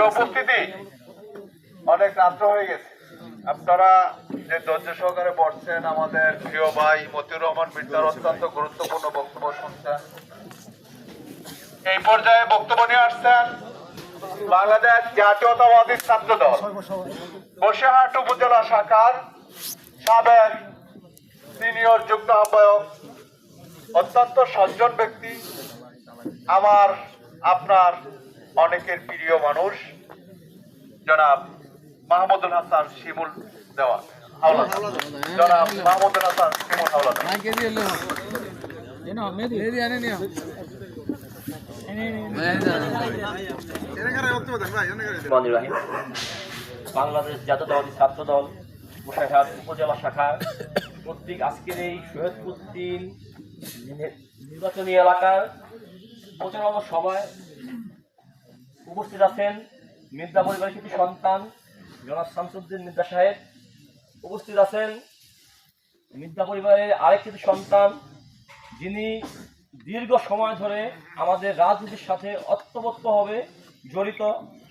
উপস্থিতি অনেক রাত্র হয়ে গেছে। আপনারা যে ধৈর্য সহকারে বসছেন, আমাদের প্রিয় ভাই মতিউর রহমান মির্জার অত্যন্ত গুরুত্বপূর্ণ বক্তব্য শুনছেন। এই পর্যায়ে বক্তব্য নিয়ে আসছেন বাংলাদেশ জাতীয়তাবাদী ছাত্র দল বসিরহাট উপজেলা শাখার সাবেক সিনিয়র যুগ্ম আহ্বায়ক, অত্যন্ত সজ্জন ব্যক্তি, আমার আপনার অনেকের প্রিয় মানুষ, জনাব মাহমুদুল হাসান শিমুল দেওয়া হাওলাদার। জনাব মাহমুদুল হাসান শিমুল হাওলাদার। বাংলাদেশ জাতীয়তাবাদী ছাত্র দল বসিরহাট উপজেলা শাখা কর্তৃক আজকের এই শহীদপুর 3 নির্বাচনী এলাকার প্রচারণা সভায় উপস্থিত আছেন মির্জা পরিবারের কিছু সন্তান জনাব শামসুদ্দিন মির্জা সাহেব, উপস্থিত আছেন মির্জা পরিবারের আরেক কিছু সন্তান যিনি দীর্ঘ সময় ধরে আমাদের রাজনীতির সাথে ওতপ্রোতভাবে জড়িত,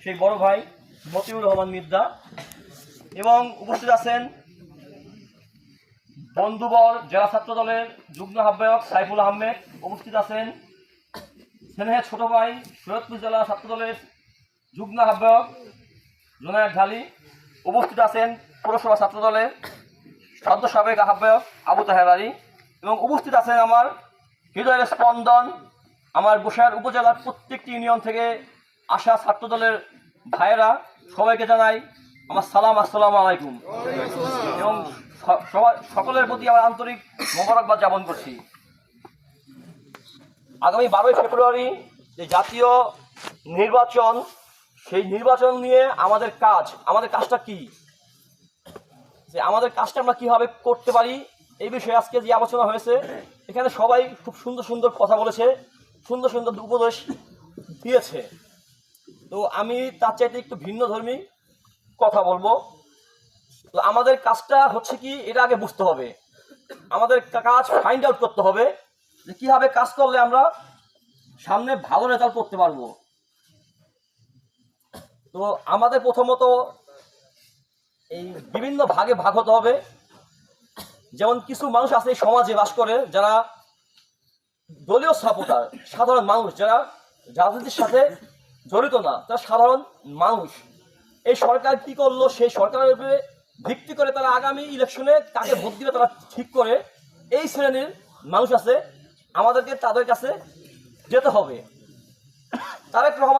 সেই বড় ভাই মতিউর রহমান মির্জা, এবং উপস্থিত আছেন বন্ধুবর জেলা ছাত্র দলের যুগ্ম আহ্বায়ক সাইফুল আহমেদ, উপস্থিত আছেন স্নেহের ছোট ভাই সৈয়দপুর জেলা ছাত্র দলের যুগ্ম আহ্বায়ক জুনায়েদ ঢালি, উপস্থিত আছেন পৌরসভা ছাত্র দলের সদ্য সাবেক আহ্বায়ক আবু তাহের আলী, এবং উপস্থিত আছেন আমার হৃদয়ের স্পন্দন, আমার বসিরহাট উপজেলার প্রত্যেকটি ইউনিয়ন থেকে আসা ছাত্র দলের ভাইয়েরা, সবাইকে জানাই আমার সালাম, আসসালামু আলাইকুম, এবং সকলের প্রতি আমার আন্তরিক মোবারকবাদ জ্ঞাপন করছি। আগামী 12ই ফেব্রুয়ারি যে জাতীয় নির্বাচন, সেই নির্বাচন নিয়ে আমাদের কাজটা কি, যে আমাদের কাজটা আমরা কীভাবে করতে পারি, এই বিষয়ে আজকে যে আলোচনা হয়েছে, এখানে সবাই খুব সুন্দর সুন্দর কথা বলেছে, সুন্দর সুন্দর উপদেশ দিয়েছে। তো আমি তার চাইতে একটু ভিন্ন ধর্মী কথা বলবো। তো আমাদের কাজটা হচ্ছে কি, এটা আগে বুঝতে হবে, আমাদের কাজ ফাইন্ড আউট করতে হবে যে কীভাবে কাজ করলে আমরা সামনে ভালো রেজাল্ট করতে পারবো। তো আমাদের প্রথমত এই বিভিন্ন ভাগে ভাগ হতে হবে। যেমন কিছু মানুষ আছে এই সমাজে বাস করে যারা দলীয় সাপোর্টার, সাধারণ মানুষ যারা রাজনীতির সাথে জড়িত না, তারা সাধারণ মানুষ। এই সরকার কি করলো, সেই সরকারের উপরে ভিত্তি করে তারা আগামী ইলেকশনে কাকে ভোট দিবে তারা ঠিক করে। এই শ্রেণীর মানুষ আছে, আমাদেরকে তাদের কাছে যেতে হবে। তারেক রহমান